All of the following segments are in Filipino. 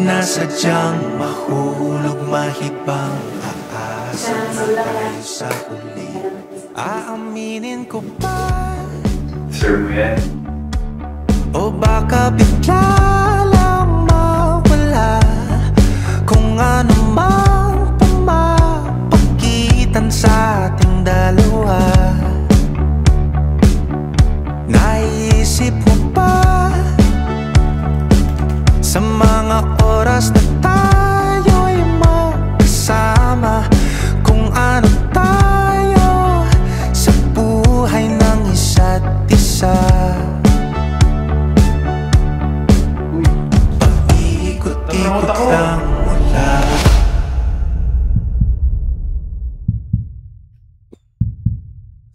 sinasadyang mahulog, mahibang aasa na tayo sa huli. Aaminin ko pa, sir mo yan? o baka bigla lang mawala kung ano mang pumapagitan sa ating dalawa. Naisip mo ba sa mga oras na tayo'y magkasama, kung ano tayo sa buhay ng isa't isa? Paikot-ikot lang mula.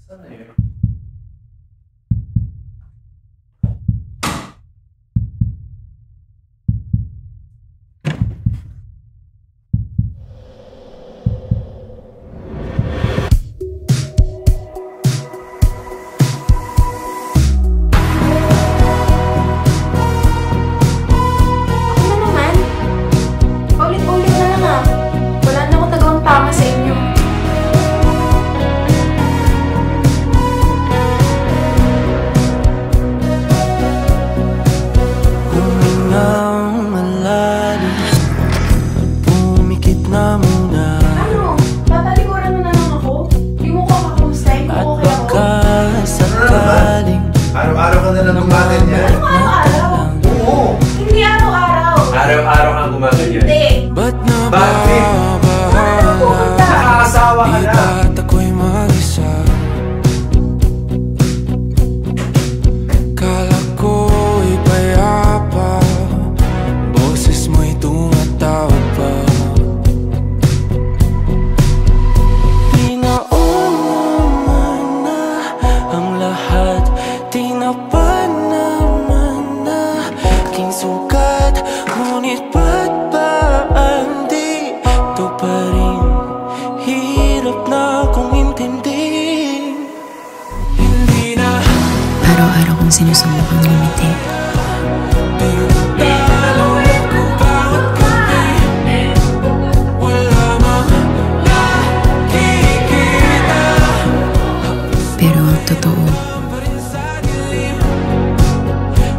Saan na yun? Araw-araw ka na lang gumaganyan. Anong araw-araw? Oo. Hindi araw-araw. Araw-araw kang gumaganyan. Hindi. Bakit? Nakakasawa ka na. Ako'y mag-isa. Kala ko'y payapa, boses mo'y tumatawag pa. Pinaon naman na ang lahat, tinapan naman na aking sugat, ngunit ba't ba andito pa rin? Hirap na akong intindihin. Hindi na Araw-araw kong sinusubukang ngumiti. pinagdalaw ko bawat gabi. Wala mang nakikita, Pero ang totoo,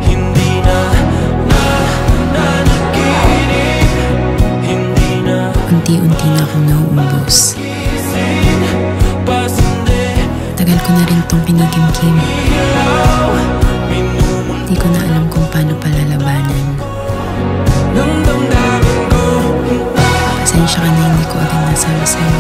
hindi na nanaginip. Hindi na unti-unti na akong nauubos. Tagal ko na rin tong pinigimkim. Di ko na alam kung paano palalabanan. Pasensya ka na hindi ko agad nasabi sa'yo.